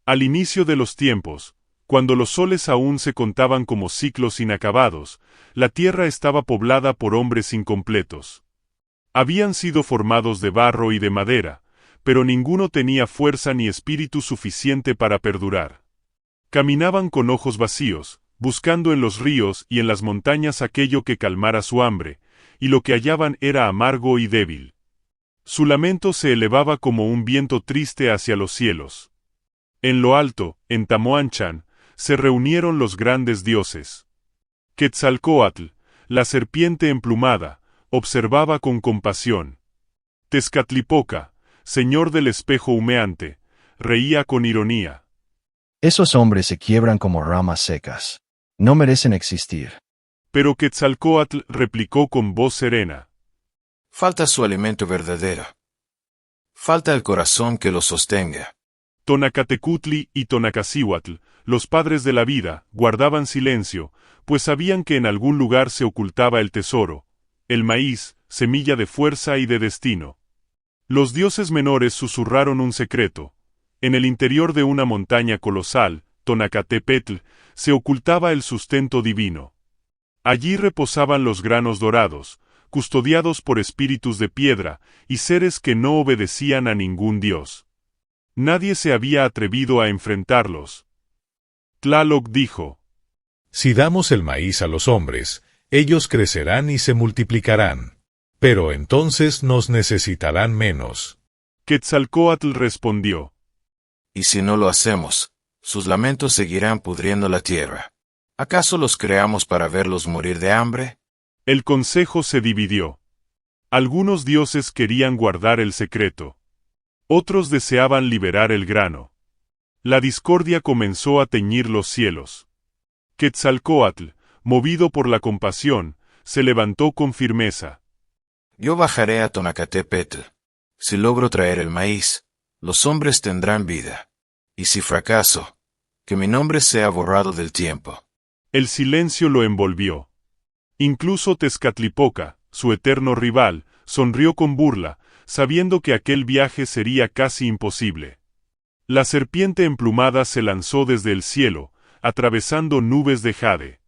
Al inicio de los tiempos, cuando los soles aún se contaban como ciclos inacabados, la tierra estaba poblada por hombres incompletos. Habían sido formados de barro y de madera, pero ninguno tenía fuerza ni espíritu suficiente para perdurar. Caminaban con ojos vacíos, buscando en los ríos y en las montañas aquello que calmara su hambre, y lo que hallaban era amargo y débil. Su lamento se elevaba como un viento triste hacia los cielos. En lo alto, en Tamoanchan, se reunieron los grandes dioses. Quetzalcóatl, la serpiente emplumada, observaba con compasión. Tezcatlipoca, señor del espejo humeante, reía con ironía. Esos hombres se quiebran como ramas secas. No merecen existir. Pero Quetzalcóatl replicó con voz serena. Falta su alimento verdadero. Falta el corazón que lo sostenga. Tonacatecutli y Tonacacihuatl, los padres de la vida, guardaban silencio, pues sabían que en algún lugar se ocultaba el tesoro, el maíz, semilla de fuerza y de destino. Los dioses menores susurraron un secreto. En el interior de una montaña colosal, Tonacatepetl, se ocultaba el sustento divino. Allí reposaban los granos dorados, custodiados por espíritus de piedra y seres que no obedecían a ningún dios. Nadie se había atrevido a enfrentarlos. Tlaloc dijo: Si damos el maíz a los hombres, ellos crecerán y se multiplicarán. Pero entonces nos necesitarán menos. Quetzalcóatl respondió: Y si no lo hacemos, sus lamentos seguirán pudriendo la tierra. ¿Acaso los creamos para verlos morir de hambre? El consejo se dividió. Algunos dioses querían guardar el secreto. Otros deseaban liberar el grano. La discordia comenzó a teñir los cielos. Quetzalcóatl, movido por la compasión, se levantó con firmeza. Yo bajaré a Tonacatepetl. Si logro traer el maíz, los hombres tendrán vida. Y si fracaso, que mi nombre sea borrado del tiempo. El silencio lo envolvió. Incluso Tezcatlipoca, su eterno rival, sonrió con burla, sabiendo que aquel viaje sería casi imposible. La serpiente emplumada se lanzó desde el cielo, atravesando nubes de jade.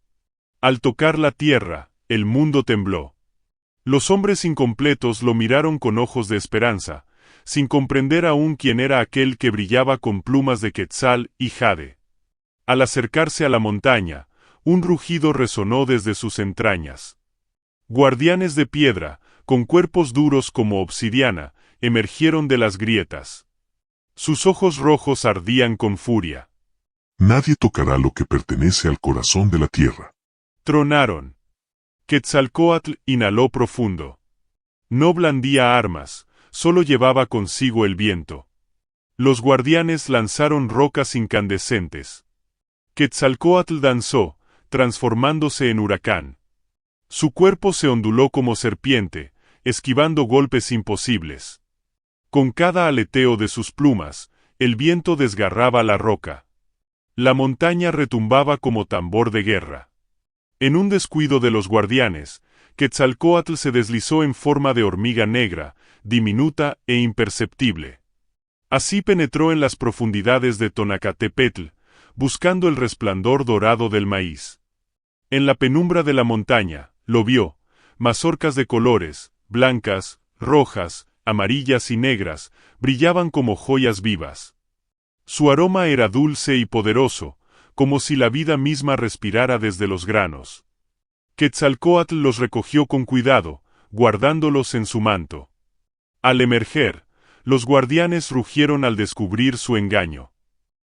Al tocar la tierra, el mundo tembló. Los hombres incompletos lo miraron con ojos de esperanza, sin comprender aún quién era aquel que brillaba con plumas de quetzal y jade. Al acercarse a la montaña, un rugido resonó desde sus entrañas. Guardianes de piedra, con cuerpos duros como obsidiana, emergieron de las grietas. Sus ojos rojos ardían con furia. Nadie tocará lo que pertenece al corazón de la tierra. Tronaron. Quetzalcóatl inhaló profundo. No blandía armas, solo llevaba consigo el viento. Los guardianes lanzaron rocas incandescentes. Quetzalcóatl danzó, transformándose en huracán. Su cuerpo se onduló como serpiente, esquivando golpes imposibles. Con cada aleteo de sus plumas, el viento desgarraba la roca. La montaña retumbaba como tambor de guerra. En un descuido de los guardianes, Quetzalcóatl se deslizó en forma de hormiga negra, diminuta e imperceptible. Así penetró en las profundidades de Tonacatepetl, buscando el resplandor dorado del maíz. En la penumbra de la montaña, lo vio, mazorcas de colores, blancas, rojas, amarillas y negras, brillaban como joyas vivas. Su aroma era dulce y poderoso, como si la vida misma respirara desde los granos. Quetzalcóatl los recogió con cuidado, guardándolos en su manto. Al emerger, los guardianes rugieron al descubrir su engaño.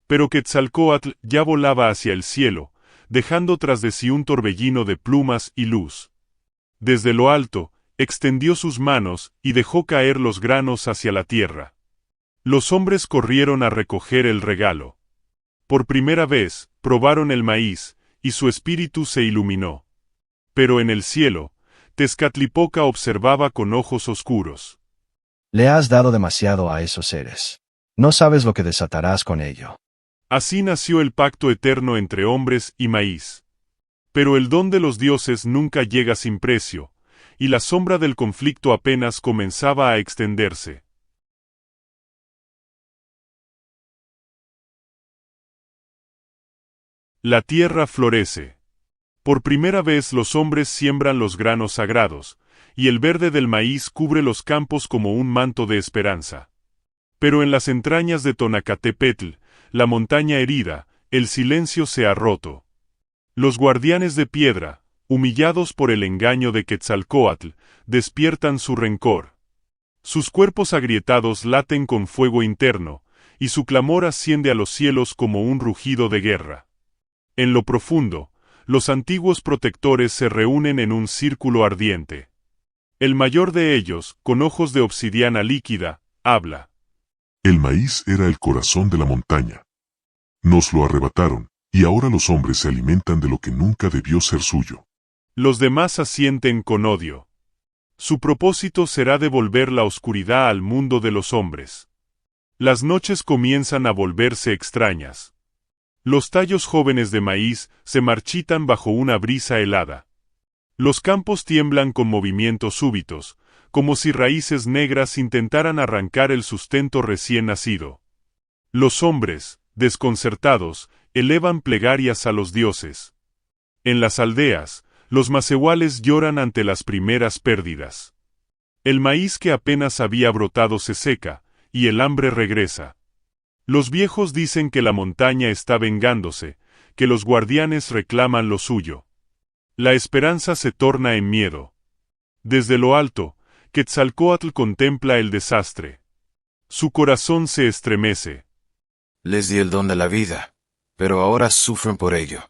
Pero Quetzalcóatl ya volaba hacia el cielo, dejando tras de sí un torbellino de plumas y luz. Desde lo alto, extendió sus manos y dejó caer los granos hacia la tierra. Los hombres corrieron a recoger el regalo. Por primera vez, probaron el maíz, y su espíritu se iluminó. Pero en el cielo, Tezcatlipoca observaba con ojos oscuros. Le has dado demasiado a esos seres. No sabes lo que desatarás con ello. Así nació el pacto eterno entre hombres y maíz. Pero el don de los dioses nunca llega sin precio, y la sombra del conflicto apenas comenzaba a extenderse. La tierra florece. Por primera vez los hombres siembran los granos sagrados, y el verde del maíz cubre los campos como un manto de esperanza. Pero en las entrañas de Tonacatepetl, la montaña herida, el silencio se ha roto. Los guardianes de piedra, humillados por el engaño de Quetzalcóatl, despiertan su rencor. Sus cuerpos agrietados laten con fuego interno, y su clamor asciende a los cielos como un rugido de guerra. En lo profundo, los antiguos protectores se reúnen en un círculo ardiente. El mayor de ellos, con ojos de obsidiana líquida, habla. El maíz era el corazón de la montaña. Nos lo arrebataron, y ahora los hombres se alimentan de lo que nunca debió ser suyo. Los demás asienten con odio. Su propósito será devolver la oscuridad al mundo de los hombres. Las noches comienzan a volverse extrañas. Los tallos jóvenes de maíz se marchitan bajo una brisa helada. Los campos tiemblan con movimientos súbitos, como si raíces negras intentaran arrancar el sustento recién nacido. Los hombres, desconcertados, elevan plegarias a los dioses. En las aldeas, los macehuales lloran ante las primeras pérdidas. El maíz que apenas había brotado se seca, y el hambre regresa. Los viejos dicen que la montaña está vengándose, que los guardianes reclaman lo suyo. La esperanza se torna en miedo. Desde lo alto, Quetzalcóatl contempla el desastre. Su corazón se estremece. Les di el don de la vida, pero ahora sufren por ello.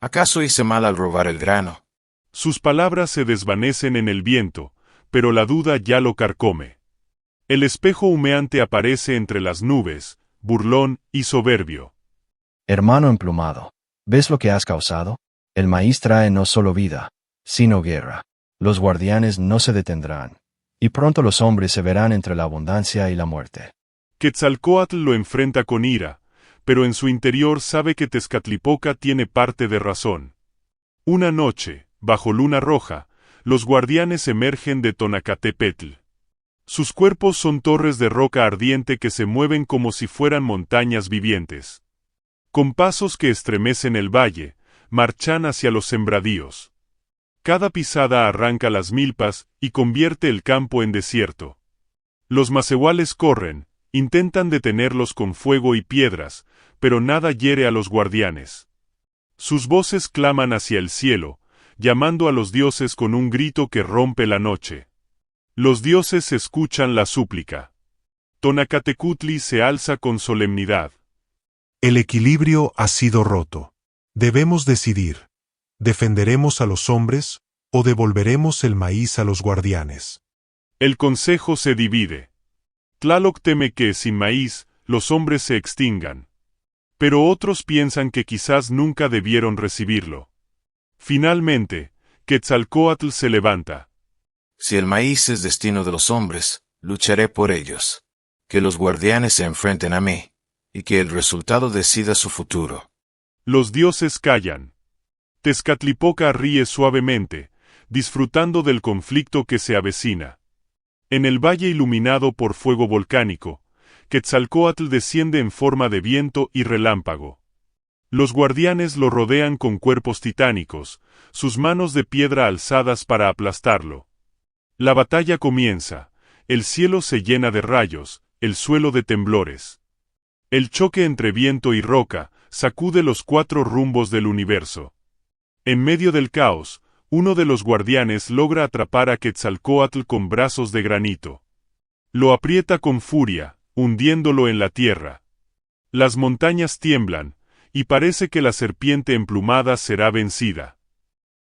¿Acaso hice mal al robar el grano? Sus palabras se desvanecen en el viento, pero la duda ya lo carcome. El espejo humeante aparece entre las nubes, burlón y soberbio. Hermano emplumado, ¿ves lo que has causado? El maíz trae no solo vida, sino guerra. Los guardianes no se detendrán, y pronto los hombres se verán entre la abundancia y la muerte. Quetzalcóatl lo enfrenta con ira, pero en su interior sabe que Tezcatlipoca tiene parte de razón. Una noche, bajo luna roja, los guardianes emergen de Tonacatepetl. Sus cuerpos son torres de roca ardiente que se mueven como si fueran montañas vivientes. Con pasos que estremecen el valle, marchan hacia los sembradíos. Cada pisada arranca las milpas y convierte el campo en desierto. Los macehuales corren, intentan detenerlos con fuego y piedras, pero nada hiere a los guardianes. Sus voces claman hacia el cielo, llamando a los dioses con un grito que rompe la noche. Los dioses escuchan la súplica. Tonacatecutli se alza con solemnidad. El equilibrio ha sido roto. Debemos decidir. ¿Defenderemos a los hombres o devolveremos el maíz a los guardianes? El consejo se divide. Tlaloc teme que, sin maíz, los hombres se extingan. Pero otros piensan que quizás nunca debieron recibirlo. Finalmente, Quetzalcóatl se levanta. Si el maíz es destino de los hombres, lucharé por ellos. Que los guardianes se enfrenten a mí, y que el resultado decida su futuro. Los dioses callan. Tezcatlipoca ríe suavemente, disfrutando del conflicto que se avecina. En el valle iluminado por fuego volcánico, Quetzalcóatl desciende en forma de viento y relámpago. Los guardianes lo rodean con cuerpos titánicos, sus manos de piedra alzadas para aplastarlo. La batalla comienza, el cielo se llena de rayos, el suelo de temblores. El choque entre viento y roca sacude los cuatro rumbos del universo. En medio del caos, uno de los guardianes logra atrapar a Quetzalcóatl con brazos de granito. Lo aprieta con furia, hundiéndolo en la tierra. Las montañas tiemblan, y parece que la serpiente emplumada será vencida.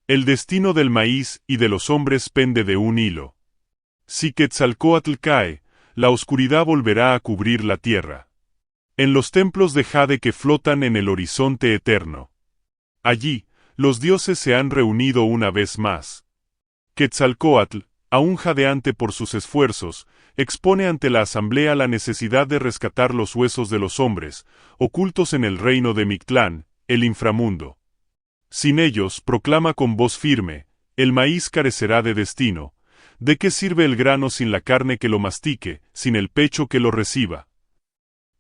El destino del maíz y de los hombres pende de un hilo. Si Quetzalcóatl cae, la oscuridad volverá a cubrir la tierra. En los templos de jade que flotan en el horizonte eterno. Allí, los dioses se han reunido una vez más. Quetzalcóatl, aún jadeante por sus esfuerzos, expone ante la asamblea la necesidad de rescatar los huesos de los hombres, ocultos en el reino de Mictlán, el inframundo. Sin ellos, proclama con voz firme, el maíz carecerá de destino. ¿De qué sirve el grano sin la carne que lo mastique, sin el pecho que lo reciba?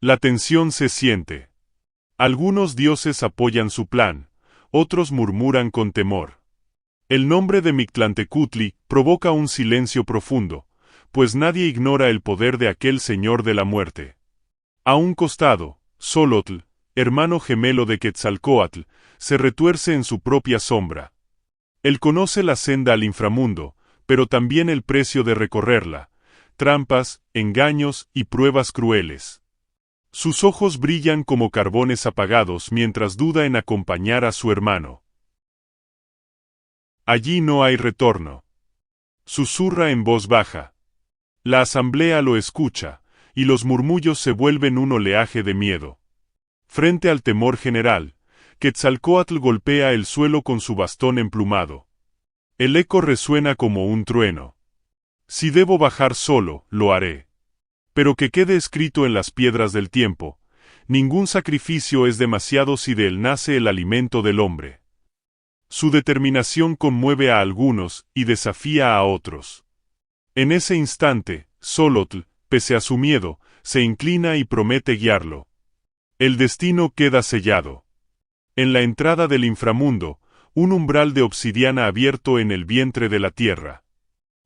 La tensión se siente. Algunos dioses apoyan su plan, otros murmuran con temor. El nombre de Mictlantecutli provoca un silencio profundo, pues nadie ignora el poder de aquel señor de la muerte. A un costado, Xolotl, hermano gemelo de Quetzalcóatl, se retuerce en su propia sombra. Él conoce la senda al inframundo, pero también el precio de recorrerla, trampas, engaños y pruebas crueles. Sus ojos brillan como carbones apagados mientras duda en acompañar a su hermano. Allí no hay retorno. Susurra en voz baja. La asamblea lo escucha, y los murmullos se vuelven un oleaje de miedo. Frente al temor general, Quetzalcóatl golpea el suelo con su bastón emplumado. El eco resuena como un trueno. Si debo bajar solo, lo haré. Pero que quede escrito en las piedras del tiempo, ningún sacrificio es demasiado si de él nace el alimento del hombre. Su determinación conmueve a algunos y desafía a otros. En ese instante, Xolotl, pese a su miedo, se inclina y promete guiarlo. El destino queda sellado. En la entrada del inframundo, un umbral de obsidiana abierto en el vientre de la tierra.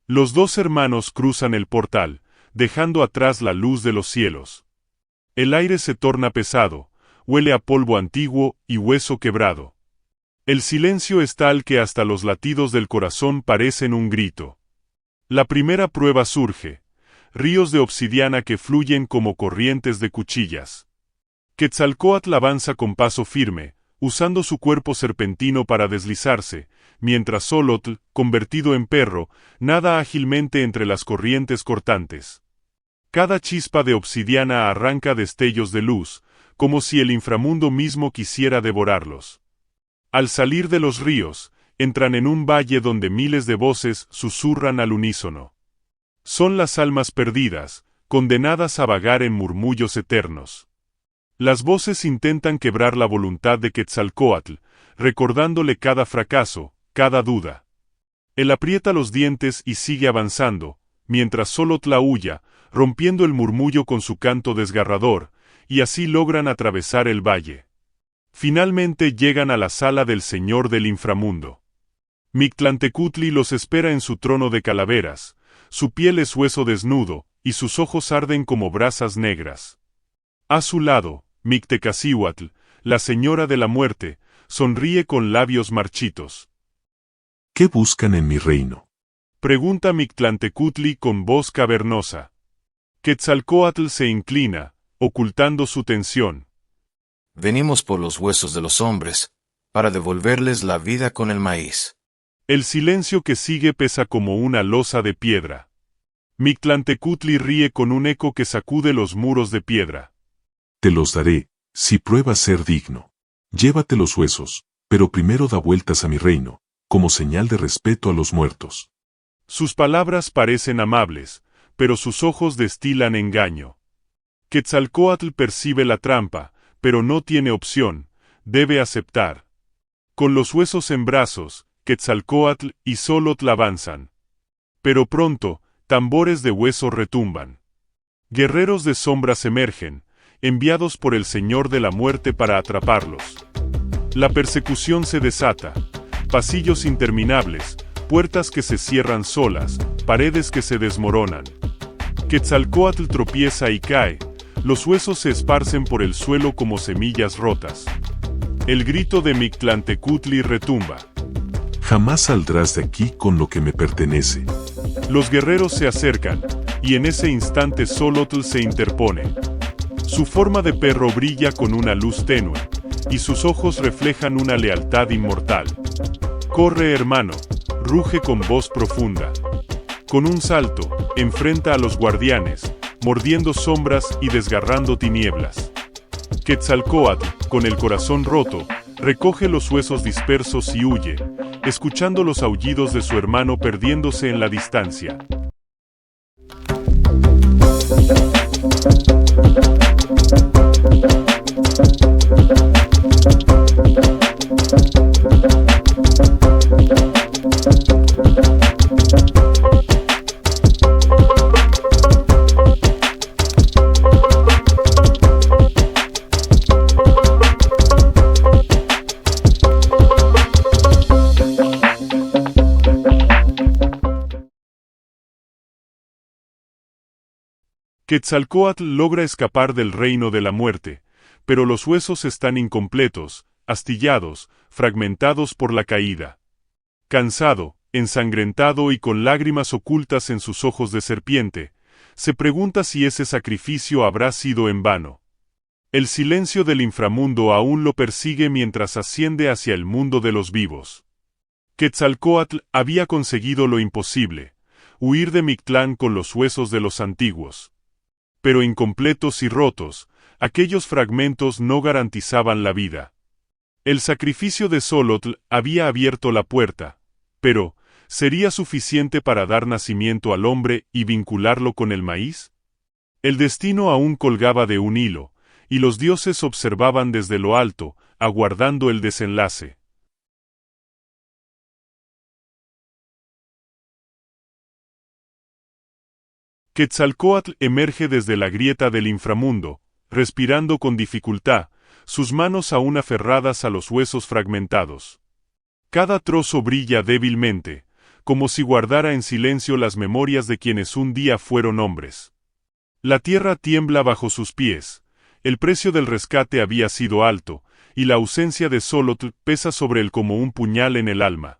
Los dos hermanos cruzan el portal, dejando atrás la luz de los cielos. El aire se torna pesado, huele a polvo antiguo y hueso quebrado. El silencio es tal que hasta los latidos del corazón parecen un grito. La primera prueba surge, ríos de obsidiana que fluyen como corrientes de cuchillas. Quetzalcóatl avanza con paso firme, usando su cuerpo serpentino para deslizarse, mientras Xolotl, convertido en perro, nada ágilmente entre las corrientes cortantes. Cada chispa de obsidiana arranca destellos de luz, como si el inframundo mismo quisiera devorarlos. Al salir de los ríos, entran en un valle donde miles de voces susurran al unísono. Son las almas perdidas, condenadas a vagar en murmullos eternos. Las voces intentan quebrar la voluntad de Quetzalcóatl, recordándole cada fracaso, cada duda. Él aprieta los dientes y sigue avanzando, mientras Xolotl aúlla, rompiendo el murmullo con su canto desgarrador, y así logran atravesar el valle. Finalmente llegan a la sala del Señor del Inframundo. Mictlantecutli los espera en su trono de calaveras, su piel es hueso desnudo, y sus ojos arden como brasas negras. A su lado, Mictecacihuatl, la señora de la muerte, sonríe con labios marchitos. ¿Qué buscan en mi reino? Pregunta Mictlantecutli con voz cavernosa. Quetzalcóatl se inclina, ocultando su tensión. Venimos por los huesos de los hombres, para devolverles la vida con el maíz. El silencio que sigue pesa como una losa de piedra. Mictlantecutli ríe con un eco que sacude los muros de piedra. Te los daré, si pruebas ser digno. Llévate los huesos, pero primero da vueltas a mi reino, como señal de respeto a los muertos. Sus palabras parecen amables, pero sus ojos destilan engaño. Quetzalcóatl percibe la trampa, pero no tiene opción, debe aceptar. Con los huesos en brazos, Quetzalcóatl y Xolotl avanzan. Pero pronto, tambores de hueso retumban. Guerreros de sombras emergen, enviados por el Señor de la Muerte para atraparlos. La persecución se desata, pasillos interminables, puertas que se cierran solas, paredes que se desmoronan. Quetzalcóatl tropieza y cae, los huesos se esparcen por el suelo como semillas rotas. El grito de Mictlantecutli retumba. Jamás saldrás de aquí con lo que me pertenece. Los guerreros se acercan, y en ese instante Xolotl se interpone. Su forma de perro brilla con una luz tenue, y sus ojos reflejan una lealtad inmortal. Corre, hermano, ruge con voz profunda. Con un salto, enfrenta a los guardianes, mordiendo sombras y desgarrando tinieblas. Quetzalcóatl, con el corazón roto, recoge los huesos dispersos y huye, escuchando los aullidos de su hermano perdiéndose en la distancia. Quetzalcóatl logra escapar del reino de la muerte, pero los huesos están incompletos, astillados, fragmentados por la caída. Cansado, ensangrentado y con lágrimas ocultas en sus ojos de serpiente, se pregunta si ese sacrificio habrá sido en vano. El silencio del inframundo aún lo persigue mientras asciende hacia el mundo de los vivos. Quetzalcóatl había conseguido lo imposible, huir de Mictlán con los huesos de los antiguos. Pero incompletos y rotos, aquellos fragmentos no garantizaban la vida. El sacrificio de Xolotl había abierto la puerta, pero ¿sería suficiente para dar nacimiento al hombre y vincularlo con el maíz? El destino aún colgaba de un hilo, y los dioses observaban desde lo alto, aguardando el desenlace. Quetzalcóatl emerge desde la grieta del inframundo, respirando con dificultad, sus manos aún aferradas a los huesos fragmentados. Cada trozo brilla débilmente, como si guardara en silencio las memorias de quienes un día fueron hombres. La tierra tiembla bajo sus pies, el precio del rescate había sido alto, y la ausencia de Xolotl pesa sobre él como un puñal en el alma.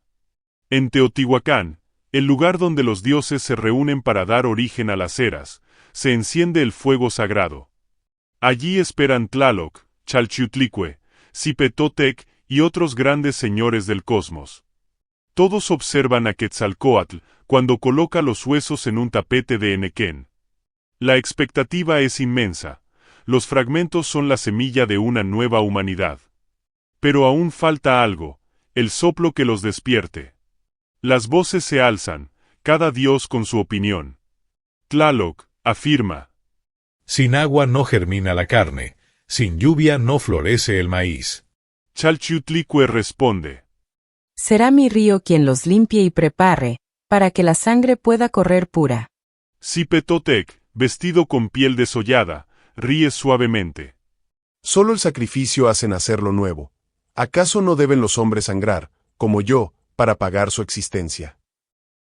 En Teotihuacán, el lugar donde los dioses se reúnen para dar origen a las eras, se enciende el fuego sagrado. Allí esperan Tlaloc, Chalchiutlicue, Cipetotec y otros grandes señores del cosmos. Todos observan a Quetzalcóatl cuando coloca los huesos en un tapete de henequén. La expectativa es inmensa. Los fragmentos son la semilla de una nueva humanidad. Pero aún falta algo, el soplo que los despierte. Las voces se alzan, cada dios con su opinión. Tlaloc afirma: Sin agua no germina la carne, sin lluvia no florece el maíz. Chalchiutlicue responde: Será mi río quien los limpie y prepare, para que la sangre pueda correr pura. Cipetotec, vestido con piel desollada, ríe suavemente. Solo el sacrificio hace nacer lo nuevo. ¿Acaso no deben los hombres sangrar, como yo, para pagar su existencia?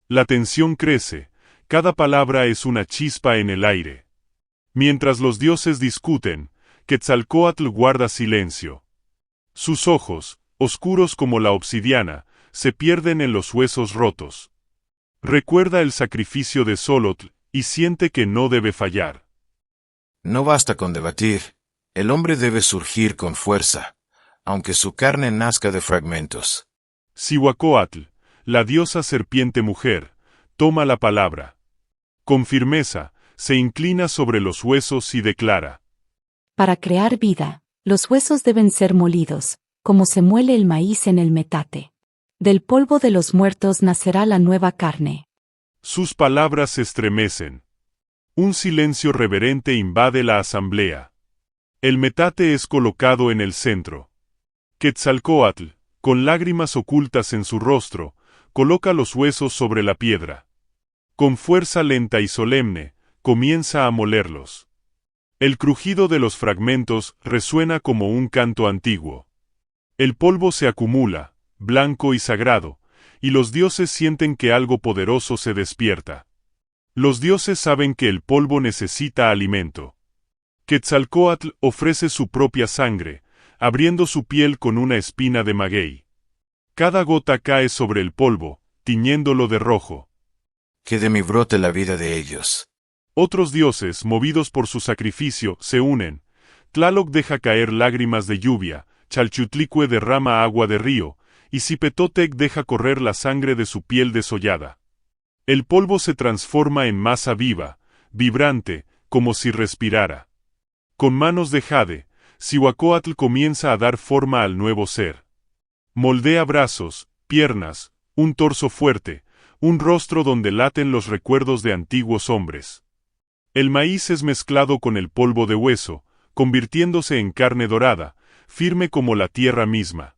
La tensión crece, cada palabra es una chispa en el aire. Mientras los dioses discuten, Quetzalcóatl guarda silencio. Sus ojos, oscuros como la obsidiana, se pierden en los huesos rotos. Recuerda el sacrificio de Xolotl y siente que no debe fallar. No basta con debatir, el hombre debe surgir con fuerza, aunque su carne nazca de fragmentos. Cihuacóatl, la diosa serpiente mujer, toma la palabra. Con firmeza, se inclina sobre los huesos y declara: Para crear vida, los huesos deben ser molidos, como se muele el maíz en el metate. Del polvo de los muertos nacerá la nueva carne. Sus palabras se estremecen. Un silencio reverente invade la asamblea. El metate es colocado en el centro. Quetzalcóatl, con lágrimas ocultas en su rostro, coloca los huesos sobre la piedra. Con fuerza lenta y solemne, comienza a molerlos. El crujido de los fragmentos resuena como un canto antiguo. El polvo se acumula, blanco y sagrado, y los dioses sienten que algo poderoso se despierta. Los dioses saben que el polvo necesita alimento. Quetzalcóatl ofrece su propia sangre, abriendo su piel con una espina de maguey. Cada gota cae sobre el polvo, tiñéndolo de rojo. Que de mí brote la vida de ellos. Otros dioses, movidos por su sacrificio, se unen. Tlaloc deja caer lágrimas de lluvia, Chalchiutlicue derrama agua de río, y Cipetotec deja correr la sangre de su piel desollada. El polvo se transforma en masa viva, vibrante, como si respirara. Con manos de jade, Cihuacóatl comienza a dar forma al nuevo ser. Moldea brazos, piernas, un torso fuerte, un rostro donde laten los recuerdos de antiguos hombres. El maíz es mezclado con el polvo de hueso, convirtiéndose en carne dorada, firme como la tierra misma.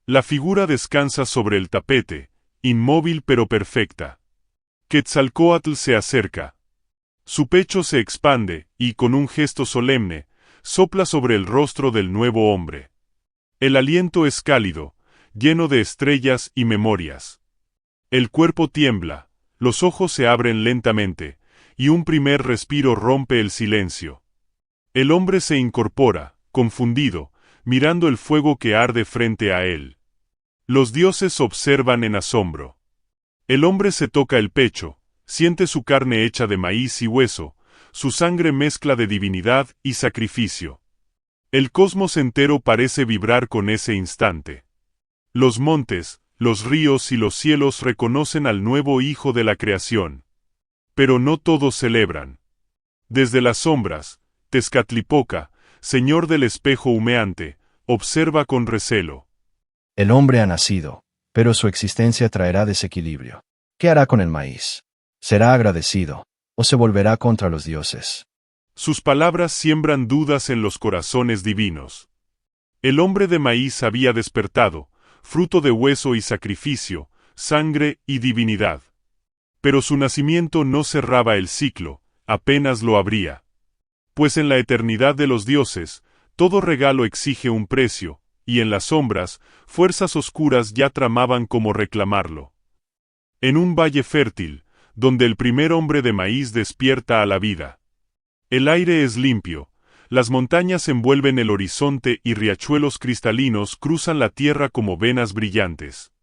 La figura descansa sobre el tapete, inmóvil pero perfecta. Quetzalcóatl se acerca. Su pecho se expande, y con un gesto solemne, sopla sobre el rostro del nuevo hombre. El aliento es cálido, lleno de estrellas y memorias. El cuerpo tiembla, los ojos se abren lentamente, y un primer respiro rompe el silencio. El hombre se incorpora, confundido, mirando el fuego que arde frente a él. Los dioses observan en asombro. El hombre se toca el pecho, siente su carne hecha de maíz y hueso, su sangre mezcla de divinidad y sacrificio. El cosmos entero parece vibrar con ese instante. Los montes, los ríos y los cielos reconocen al nuevo hijo de la creación. Pero no todos celebran. Desde las sombras, Tezcatlipoca, señor del espejo humeante, observa con recelo. El hombre ha nacido, pero su existencia traerá desequilibrio. ¿Qué hará con el maíz? ¿Será agradecido, o se volverá contra los dioses? Sus palabras siembran dudas en los corazones divinos. El hombre de maíz había despertado, fruto de hueso y sacrificio, sangre y divinidad. Pero su nacimiento no cerraba el ciclo, apenas lo abría. Pues en la eternidad de los dioses, todo regalo exige un precio, y en las sombras, fuerzas oscuras ya tramaban cómo reclamarlo. En un valle fértil, donde el primer hombre de maíz despierta a la vida. El aire es limpio, las montañas envuelven el horizonte y riachuelos cristalinos cruzan la tierra como venas brillantes.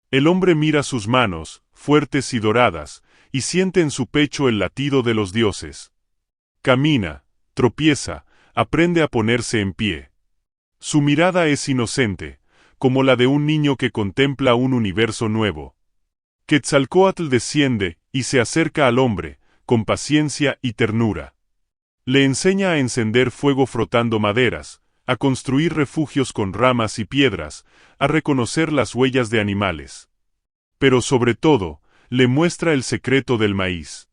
El hombre mira sus manos, fuertes y doradas, y siente en su pecho el latido de los dioses. Camina, tropieza, aprende a ponerse en pie. Su mirada es inocente, como la de un niño que contempla un universo nuevo. Quetzalcóatl desciende y se acerca al hombre, con paciencia y ternura. Le enseña a encender fuego frotando maderas, a construir refugios con ramas y piedras, a reconocer las huellas de animales. Pero sobre todo, le muestra el secreto del maíz.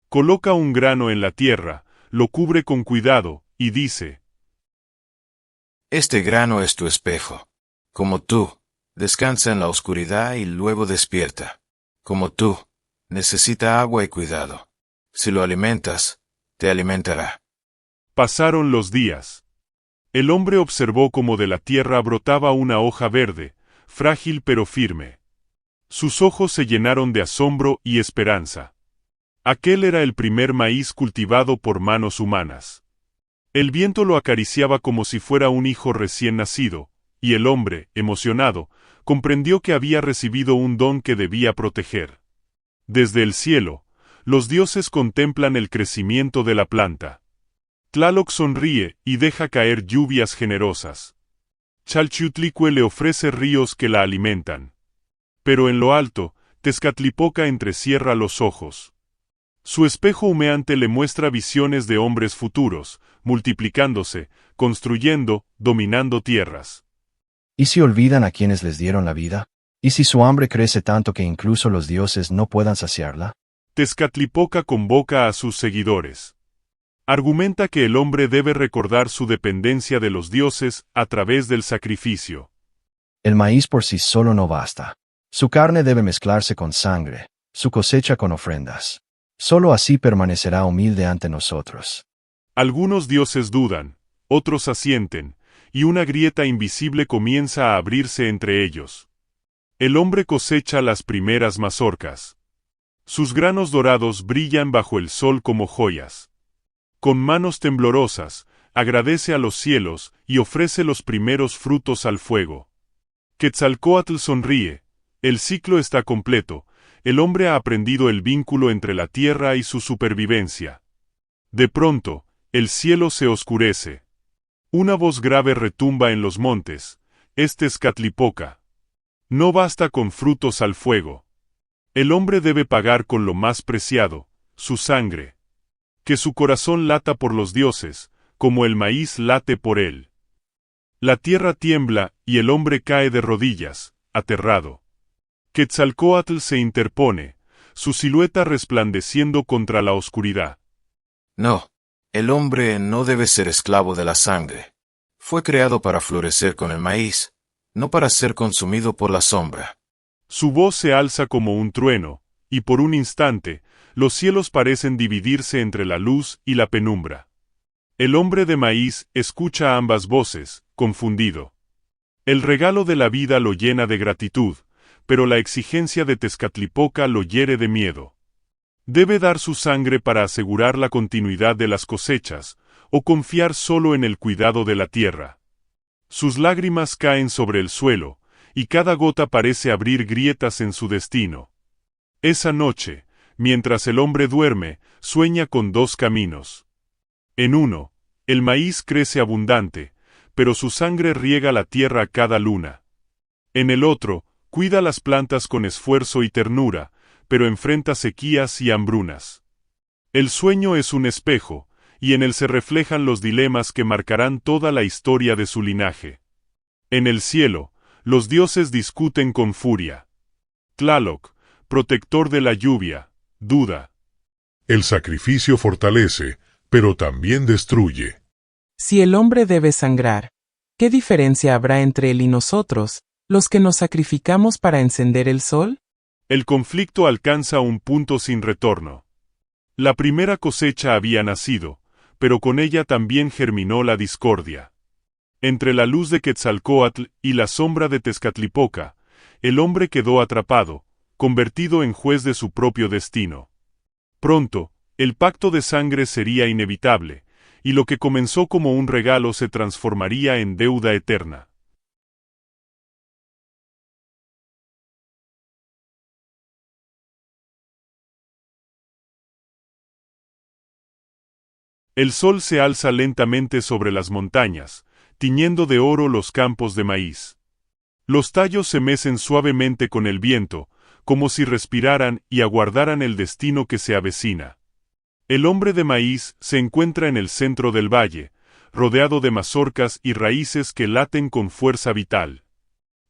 Coloca un grano en la tierra, lo cubre con cuidado, y dice: Este grano es tu espejo. Como tú, descansa en la oscuridad y luego despierta. Como tú, necesita agua y cuidado. Si lo alimentas, te alimentará. Pasaron los días. El hombre observó cómo de la tierra brotaba una hoja verde, frágil pero firme. Sus ojos se llenaron de asombro y esperanza. Aquel era el primer maíz cultivado por manos humanas. El viento lo acariciaba como si fuera un hijo recién nacido, y el hombre, emocionado, comprendió que había recibido un don que debía proteger. Desde el cielo, los dioses contemplan el crecimiento de la planta. Tlaloc sonríe y deja caer lluvias generosas. Chalchiutlicue le ofrece ríos que la alimentan. Pero en lo alto, Tezcatlipoca entrecierra los ojos. Su espejo humeante le muestra visiones de hombres futuros, multiplicándose, construyendo, dominando tierras. ¿Y si olvidan a quienes les dieron la vida? ¿Y si su hambre crece tanto que incluso los dioses no puedan saciarla? Tezcatlipoca convoca a sus seguidores. Argumenta que el hombre debe recordar su dependencia de los dioses a través del sacrificio. El maíz por sí solo no basta. Su carne debe mezclarse con sangre, su cosecha con ofrendas. Solo así permanecerá humilde ante nosotros. Algunos dioses dudan, otros asienten, y una grieta invisible comienza a abrirse entre ellos. El hombre cosecha las primeras mazorcas. Sus granos dorados brillan bajo el sol como joyas. Con manos temblorosas, agradece a los cielos y ofrece los primeros frutos al fuego. Quetzalcóatl sonríe, el ciclo está completo, el hombre ha aprendido el vínculo entre la tierra y su supervivencia. De pronto, el cielo se oscurece. Una voz grave retumba en los montes: es Tezcatlipoca. No basta con frutos al fuego. El hombre debe pagar con lo más preciado, su sangre. Que su corazón lata por los dioses, como el maíz late por él. La tierra tiembla y el hombre cae de rodillas, aterrado. Quetzalcóatl se interpone, su silueta resplandeciendo contra la oscuridad. No, el hombre no debe ser esclavo de la sangre. Fue creado para florecer con el maíz, no para ser consumido por la sombra. Su voz se alza como un trueno, y por un instante, los cielos parecen dividirse entre la luz y la penumbra. El hombre de maíz escucha ambas voces, confundido. El regalo de la vida lo llena de gratitud, pero la exigencia de Tezcatlipoca lo hiere de miedo. Debe dar su sangre para asegurar la continuidad de las cosechas, o confiar solo en el cuidado de la tierra. Sus lágrimas caen sobre el suelo, y cada gota parece abrir grietas en su destino. Esa noche, mientras el hombre duerme, sueña con dos caminos. En uno, el maíz crece abundante, pero su sangre riega la tierra cada luna. En el otro, cuida las plantas con esfuerzo y ternura, pero enfrenta sequías y hambrunas. El sueño es un espejo, y en él se reflejan los dilemas que marcarán toda la historia de su linaje. En el cielo, los dioses discuten con furia. Tlaloc, protector de la lluvia, duda. El sacrificio fortalece, pero también destruye. Si el hombre debe sangrar, ¿qué diferencia habrá entre él y nosotros, los que nos sacrificamos para encender el sol? El conflicto alcanza un punto sin retorno. La primera cosecha había nacido, pero con ella también germinó la discordia. Entre la luz de Quetzalcóatl y la sombra de Tezcatlipoca, el hombre quedó atrapado, convertido en juez de su propio destino. Pronto, el pacto de sangre sería inevitable, y lo que comenzó como un regalo se transformaría en deuda eterna. El sol se alza lentamente sobre las montañas, tiñendo de oro los campos de maíz. Los tallos se mecen suavemente con el viento, como si respiraran y aguardaran el destino que se avecina. El hombre de maíz se encuentra en el centro del valle, rodeado de mazorcas y raíces que laten con fuerza vital.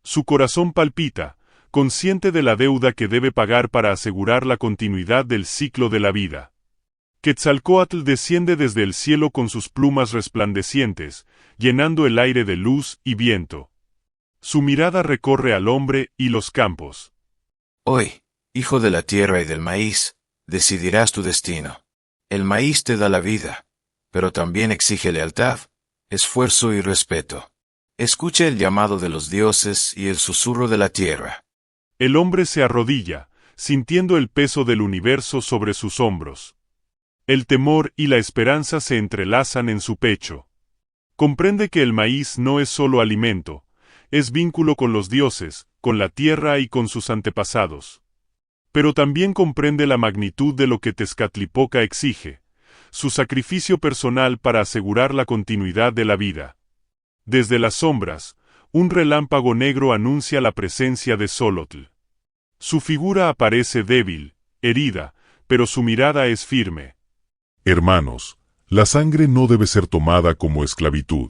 Su corazón palpita, consciente de la deuda que debe pagar para asegurar la continuidad del ciclo de la vida. Quetzalcóatl desciende desde el cielo con sus plumas resplandecientes, llenando el aire de luz y viento. Su mirada recorre al hombre y los campos. Hoy, hijo de la tierra y del maíz, decidirás tu destino. El maíz te da la vida, pero también exige lealtad, esfuerzo y respeto. Escucha el llamado de los dioses y el susurro de la tierra. El hombre se arrodilla, sintiendo el peso del universo sobre sus hombros. El temor y la esperanza se entrelazan en su pecho. Comprende que el maíz no es solo alimento, es vínculo con los dioses, con la tierra y con sus antepasados. Pero también comprende la magnitud de lo que Tezcatlipoca exige, su sacrificio personal para asegurar la continuidad de la vida. Desde las sombras, un relámpago negro anuncia la presencia de Xolotl. Su figura aparece débil, herida, pero su mirada es firme. Hermanos, la sangre no debe ser tomada como esclavitud.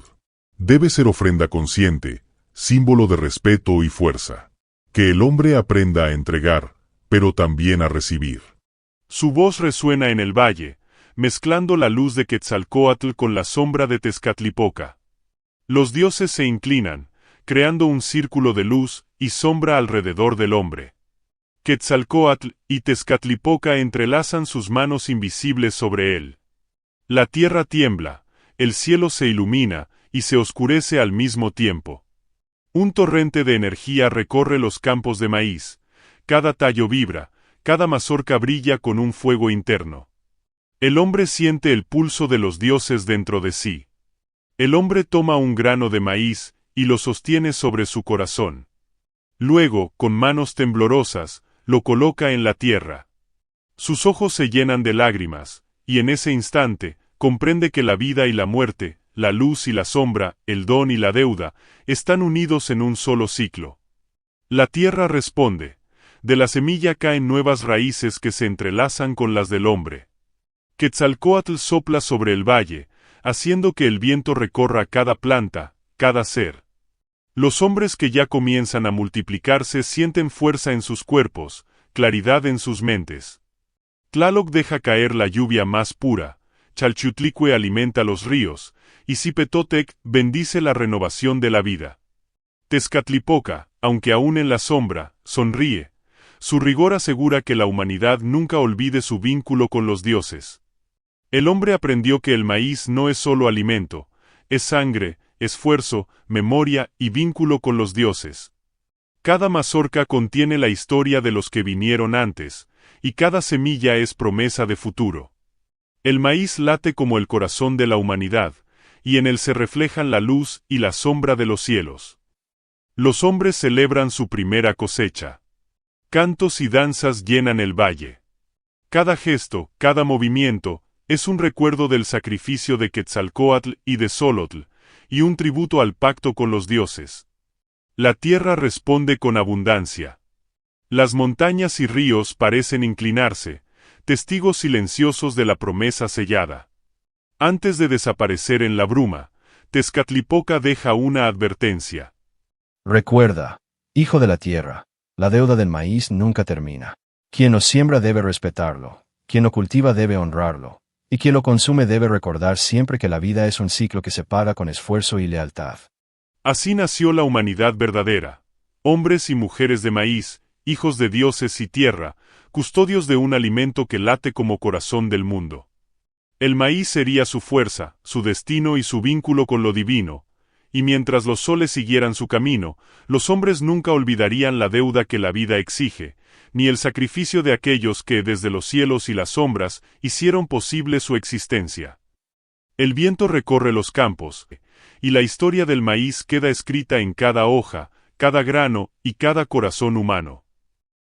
Debe ser ofrenda consciente, símbolo de respeto y fuerza. Que el hombre aprenda a entregar, pero también a recibir. Su voz resuena en el valle, mezclando la luz de Quetzalcóatl con la sombra de Tezcatlipoca. Los dioses se inclinan, creando un círculo de luz y sombra alrededor del hombre. Quetzalcóatl y Tezcatlipoca entrelazan sus manos invisibles sobre él. La tierra tiembla, el cielo se ilumina y se oscurece al mismo tiempo. Un torrente de energía recorre los campos de maíz, cada tallo vibra, cada mazorca brilla con un fuego interno. El hombre siente el pulso de los dioses dentro de sí. El hombre toma un grano de maíz y lo sostiene sobre su corazón. Luego, con manos temblorosas, lo coloca en la tierra. Sus ojos se llenan de lágrimas, y en ese instante, comprende que la vida y la muerte, la luz y la sombra, el don y la deuda, están unidos en un solo ciclo. La tierra responde. De la semilla caen nuevas raíces que se entrelazan con las del hombre. Quetzalcóatl sopla sobre el valle, haciendo que el viento recorra cada planta, cada ser. Los hombres que ya comienzan a multiplicarse sienten fuerza en sus cuerpos, claridad en sus mentes. Tlaloc deja caer la lluvia más pura, Chalchutlicue alimenta los ríos, y Zipetotec bendice la renovación de la vida. Tezcatlipoca, aunque aún en la sombra, sonríe. Su rigor asegura que la humanidad nunca olvide su vínculo con los dioses. El hombre aprendió que el maíz no es solo alimento, es sangre, esfuerzo, memoria y vínculo con los dioses. Cada mazorca contiene la historia de los que vinieron antes, y cada semilla es promesa de futuro. El maíz late como el corazón de la humanidad, y en él se reflejan la luz y la sombra de los cielos. Los hombres celebran su primera cosecha. Cantos y danzas llenan el valle. Cada gesto, cada movimiento, es un recuerdo del sacrificio de Quetzalcóatl y de Xolotl, y un tributo al pacto con los dioses. La tierra responde con abundancia. Las montañas y ríos parecen inclinarse, testigos silenciosos de la promesa sellada. Antes de desaparecer en la bruma, Tezcatlipoca deja una advertencia. Recuerda, hijo de la tierra, la deuda del maíz nunca termina. Quien lo siembra debe respetarlo, quien lo cultiva debe honrarlo, y quien lo consume debe recordar siempre que la vida es un ciclo que se paga con esfuerzo y lealtad. Así nació la humanidad verdadera, hombres y mujeres de maíz, hijos de dioses y tierra, custodios de un alimento que late como corazón del mundo. El maíz sería su fuerza, su destino y su vínculo con lo divino, y mientras los soles siguieran su camino, los hombres nunca olvidarían la deuda que la vida exige, ni el sacrificio de aquellos que desde los cielos y las sombras hicieron posible su existencia. El viento recorre los campos, y la historia del maíz queda escrita en cada hoja, cada grano y cada corazón humano.